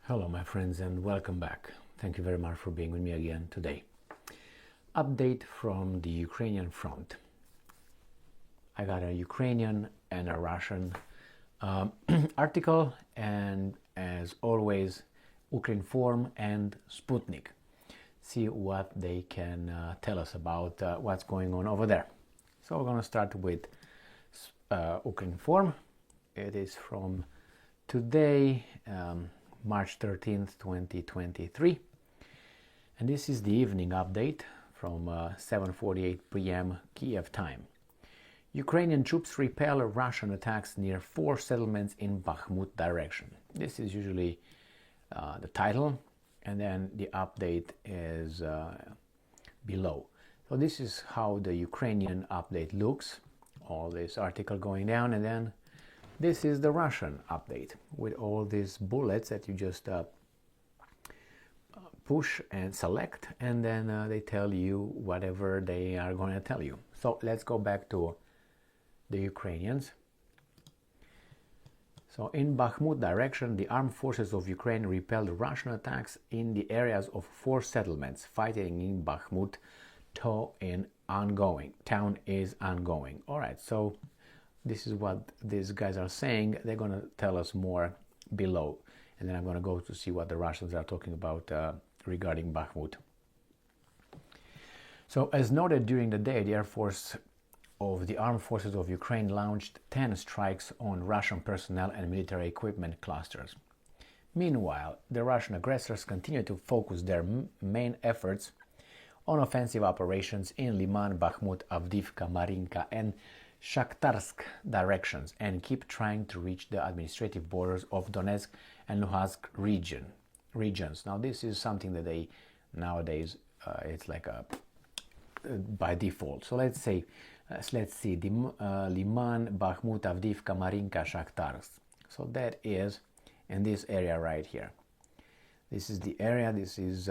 Hello my friends and welcome back. Thank you very much for being with me again today. Update from the Ukrainian front. I got a Ukrainian and a Russian article, and as always Ukrinform and Sputnik. See what they can tell us about what's going on over there. So we're going to start with Ukrinform. It is from today, March 13th, 2023, and this is the evening update from 7:48 p.m. Kiev time. Ukrainian troops repel Russian attacks near 4 settlements in Bakhmut direction. This is usually the title, and then the update is below. So this is how the Ukrainian update looks, all this article going down, and then this is the Russian update with all these bullets that you just push and select, and then they tell you whatever they are going to tell you. So let's go back to the Ukrainians. So in Bakhmut direction, the armed forces of Ukraine repelled Russian attacks in the areas of 4 settlements. Fighting in Bakhmut town is ongoing. All right, so this is what these guys are saying. They're going to tell us more below. And then I'm going to go to see what the Russians are talking about regarding Bakhmut. So as noted during the day, the Air Force of the Armed Forces of Ukraine launched 10 strikes on Russian personnel and military equipment clusters. Meanwhile, the Russian aggressors continue to focus their main efforts on offensive operations in Liman, Bakhmut, Avdiivka, Marinka, and Shakhtarsk directions, and keep trying to reach the administrative borders of Donetsk and Luhansk regions. Now this is something that they nowadays it's like a by default. So let's see the Liman, Bakhmut, Avdiivka, Marinka, Shakhtarsk. So that is in this area right here. This is the area. This is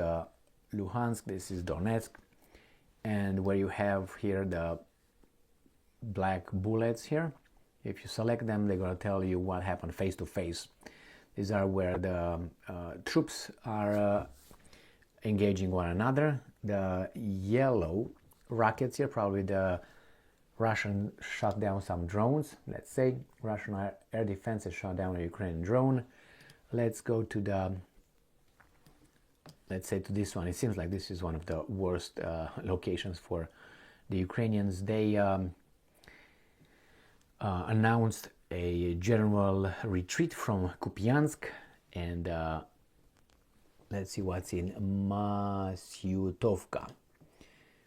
Luhansk. This is Donetsk, and where you have here the black bullets here, if you select them, they're going to tell you what happened face to face. These are where the troops are engaging one another. The yellow rockets here, probably the Russian shot down some drones. Let's say Russian air defense has shot down a Ukrainian drone. Let's go to the, let's say to this one. It seems like this is one of the worst locations for the Ukrainians. They announced a general retreat from Kupiansk, and let's see what's in Masyutovka.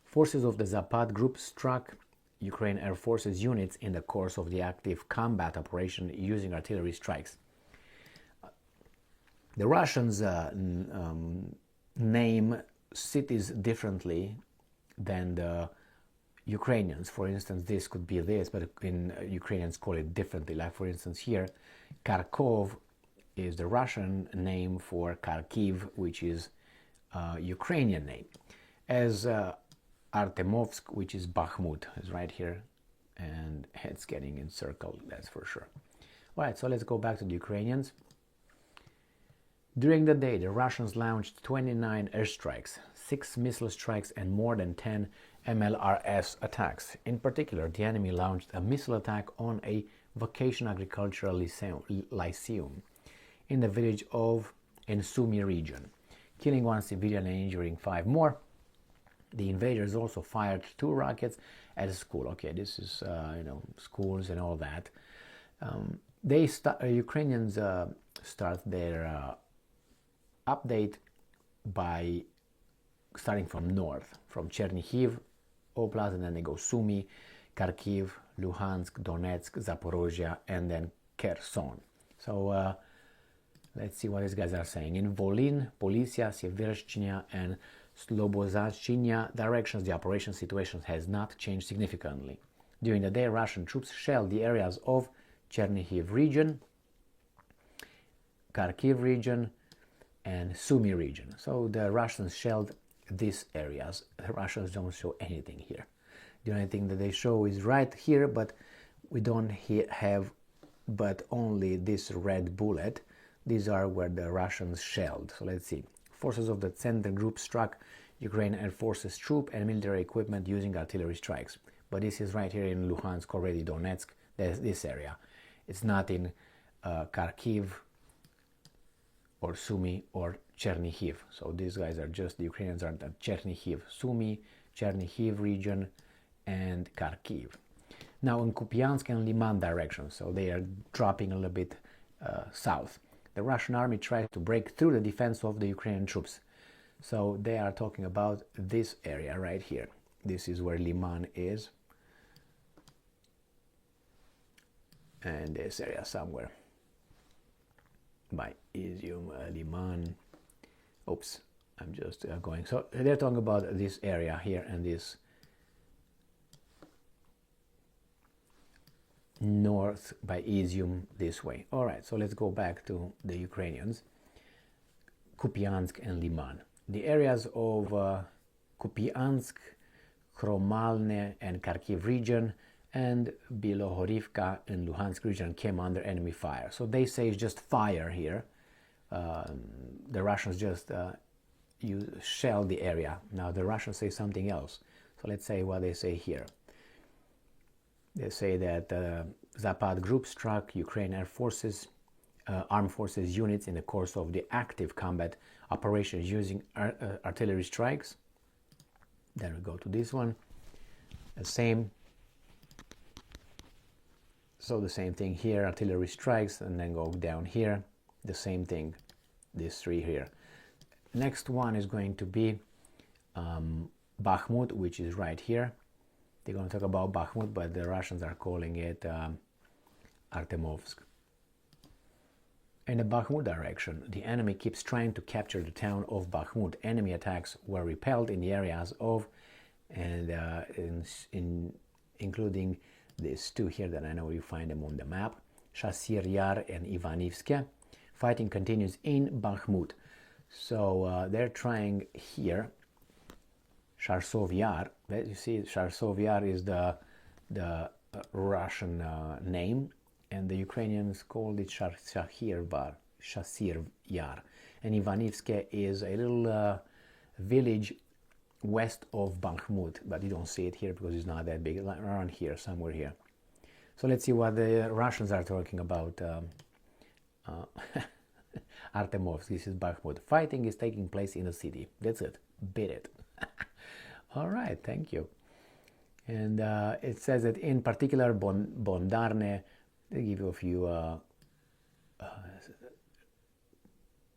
Forces of the Zapad group struck Ukraine Air Forces units in the course of the active combat operation using artillery strikes. The Russians name cities differently than the Ukrainians. For instance, this could be this, but in Ukrainians call it differently. Like for instance here, Kharkov is the Russian name for Kharkiv, which is Ukrainian name. As Artemovsk, which is Bakhmut, is right here, and it's getting encircled, that's for sure. All right, so let's go back to the Ukrainians. During the day, the Russians launched 29 airstrikes, 6 missile strikes, and more than 10 MLRS attacks. In particular, the enemy launched a missile attack on a vocational agricultural lyceum in the village of Sumy region, killing 1 civilian and injuring 5 more. The invaders also fired 2 rockets at a school. Okay, this is schools and all that. Ukrainians start their update by starting from north, from Chernihiv Oblast, and then they go Sumy, Kharkiv, Luhansk, Donetsk, Zaporozhye, and then Kherson. So let's see what these guys are saying. In Volyn, Polisia, Sievershchina, and Slobozhachina directions, the operation situation has not changed significantly. During the day, Russian troops shelled the areas of Chernihiv region, Kharkiv region, and Sumy region. So the Russians shelled these areas. The Russians don't show anything here. The only thing that they show is right here, but we don't have but only this red bullet these are where the Russians shelled. So let's see. Forces of the Center Group struck Ukrainian Air Forces troop and military equipment using artillery strikes. But this is right here in Luhansk, already Donetsk, this area. It's not in Kharkiv or Sumy or Chernihiv. So these guys are just, the Ukrainians are at Chernihiv, Sumy, Chernihiv region, and Kharkiv. Now in Kupiansk and Liman direction, so they are dropping a little bit south. The Russian army tries to break through the defense of the Ukrainian troops. So they are talking about this area right here. This is where Liman is. And this area somewhere. By Izium, Liman. Oops, I'm just going. So they're talking about this area here and this north by Izium this way. All right, so let's go back to the Ukrainians. Kupiansk and Liman. The areas of Kupiansk, Kromalne and Kharkiv region and Bilohorivka in Luhansk region came under enemy fire. So they say it's just fire here. The Russians just shelled the area. Now the Russians say something else. So let's say what they say here. They say that Zapad group struck Ukrainian Air Forces, armed forces units in the course of the active combat operations using artillery strikes. Then we go to this one. The same. So the same thing here, artillery strikes, and then go down here. The same thing, these three here. Next one is going to be Bakhmut, which is right here. They're going to talk about Bakhmut, but the Russians are calling it Artemovsk. In the Bakhmut direction, the enemy keeps trying to capture the town of Bakhmut. Enemy attacks were repelled in the areas of, and including these two here that I know you find them on the map, Shasir Yar and Ivanivske. Fighting continues in Bakhmut. So they're trying here, Sharsov Yar. You see, Sharsov Yar is the Russian name, and the Ukrainians called it Shasir Yar. And Ivanivske is a little village west of Bakhmut, but you don't see it here because it's not that big, around here, somewhere here. So let's see what the Russians are talking about. Artemovsk, this is Bakhmut. Fighting is taking place in the city. That's it. Beat it. All right, thank you. And it says that in particular, Bondarne, they give you a few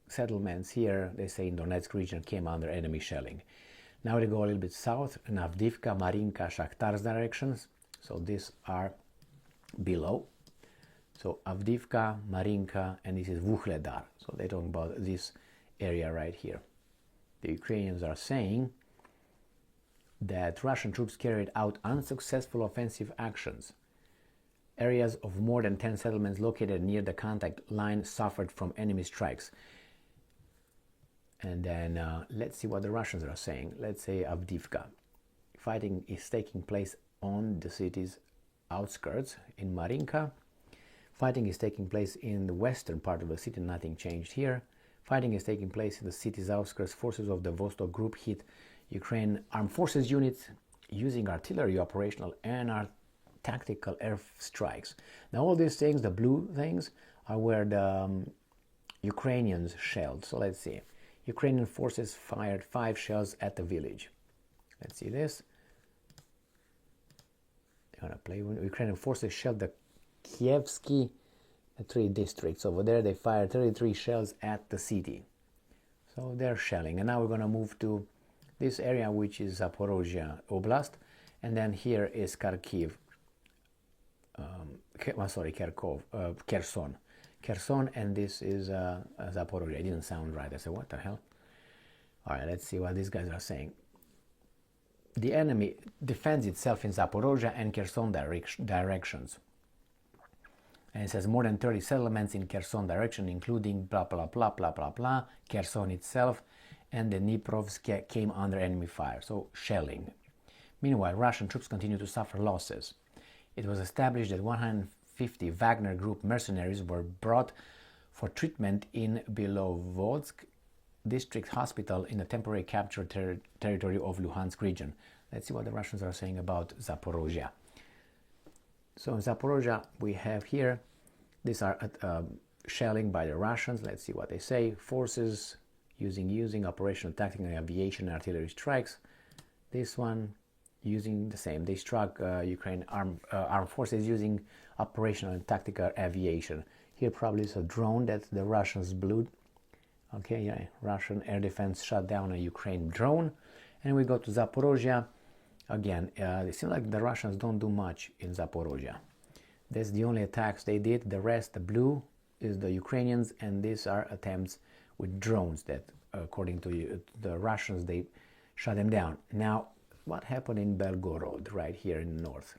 settlements here. They say in Donetsk region came under enemy shelling. Now they go a little bit south, in Avdiivka, Marinka, Shakhtar's directions. So these are below. So Avdiivka, Marinka, and this is Vuhledar. So they're talking about this area right here. The Ukrainians are saying that Russian troops carried out unsuccessful offensive actions. Areas of more than 10 settlements located near the contact line suffered from enemy strikes. And then let's see what the Russians are saying. Let's say Avdiivka. Fighting is taking place on the city's outskirts in Marinka. Fighting is taking place in the western part of the city. Nothing changed here. Fighting is taking place in the city's outskirts. Forces of the Vostok group hit Ukraine armed forces units using artillery, operational and tactical air strikes. Now all these things, the blue things, are where the Ukrainians shelled. So let's see. Ukrainian forces fired 5 shells at the village. Let's see this. They're gonna play. Ukrainian forces shelled the Kievsky 3 districts. Over there they fired 33 shells at the city. So they're shelling. And now we're gonna move to this area, which is Zaporozhye Oblast, and then here is Kharkiv. Kherson. Kherson, and this is Zaporozhye. It didn't sound right. I said, what the hell? All right, let's see what these guys are saying. The enemy defends itself in Zaporozhye and Kherson directions. And it says more than 30 settlements in Kherson direction, including blah, blah, blah, blah, blah, blah. Kherson itself and the Dniprovsk came under enemy fire, so shelling. Meanwhile, Russian troops continue to suffer losses. It was established that 150 Wagner Group mercenaries were brought for treatment in Belovodsk district hospital in the temporary captured territory of Luhansk region. Let's see what the Russians are saying about Zaporozhye. So in Zaporozhye we have here, these are shelling by the Russians. Let's see what they say. Forces using operational, tactical, and aviation artillery strikes. This one using the same. They struck Ukraine armed forces using operational and tactical aviation. Here probably is a drone that the Russians blew. Okay, yeah, Russian air defense shot down a Ukraine drone. And we go to Zaporozhye. Again, it seems like the Russians don't do much in Zaporozhye. That's the only attacks they did. The rest, the blue, is the Ukrainians, and these are attempts with drones that, according to the Russians, they shot them down. Now, what happened in Belgorod, right here in the north?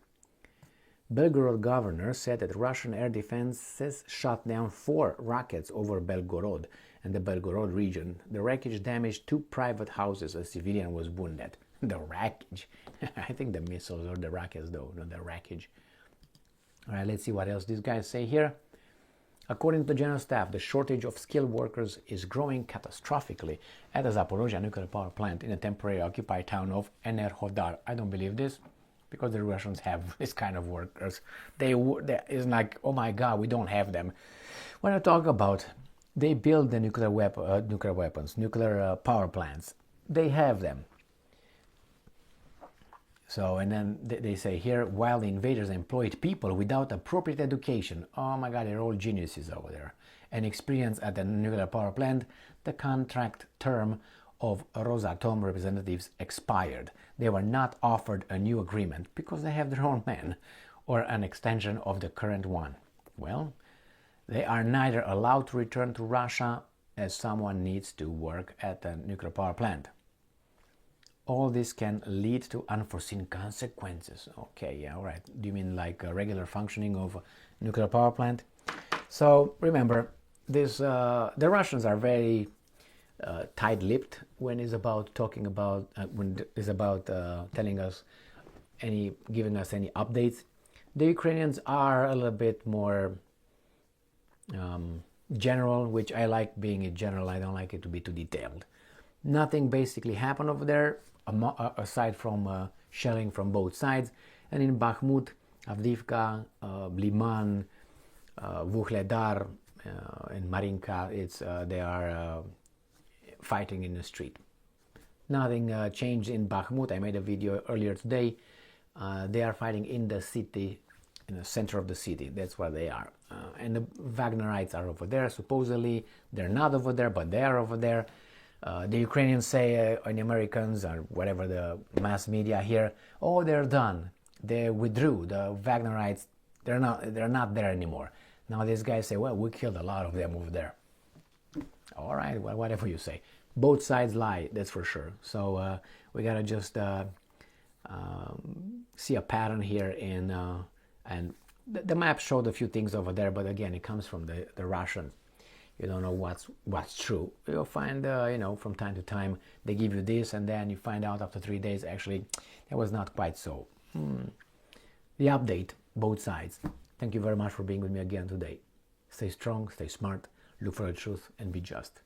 Belgorod governor said that Russian air defenses shot down 4 rockets over Belgorod and the Belgorod region. The wreckage damaged 2 private houses. A civilian was wounded. The wreckage. I think the missiles or the rockets, though, not the wreckage. All right, let's see what else these guys say here. According to the General Staff, the shortage of skilled workers is growing catastrophically at the Zaporozhye nuclear power plant in the temporary occupied town of Enerhodar. I don't believe this, because the Russians have this kind of workers. It's like, oh my God, we don't have them. When I talk about they build the nuclear weapons, nuclear power plants, they have them. So, and then they say here, while the invaders employed people without appropriate education, oh my God, they're all geniuses over there, and experience at the nuclear power plant, the contract term of Rosatom representatives expired. They were not offered a new agreement because they have their own men, or an extension of the current one. Well, they are neither allowed to return to Russia, as someone needs to work at the nuclear power plant. All this can lead to unforeseen consequences. Okay, yeah, all right. Do you mean like a regular functioning of a nuclear power plant? So remember, this the Russians are very tight-lipped when it's about talking about when it's about telling us giving us any updates. The Ukrainians are a little bit more general, which I like being in general. I don't like it to be too detailed. Nothing basically happened over there, aside from shelling from both sides. And in Bakhmut, Avdiivka, Liman, Vuhledar, and Marinka, they are fighting in the street. Nothing changed in Bakhmut. I made a video earlier today. They are fighting in the city, in the center of the city. That's where they are. And the Wagnerites are over there. Supposedly, they're not over there, but they are over there. The Ukrainians say, and the Americans, or whatever the mass media here, oh, they're done. They withdrew. The Wagnerites, they're not there anymore. Now these guys say, well, we killed a lot of them over there. All right, well, whatever you say. Both sides lie, that's for sure. So we gotta just see a pattern here and the map showed a few things over there, but again, it comes from the Russians. You don't know what's true. You'll find, from time to time, they give you this, and then you find out after 3 days, actually, that was not quite so. The update, both sides. Thank you very much for being with me again today. Stay strong, stay smart, look for the truth, and be just.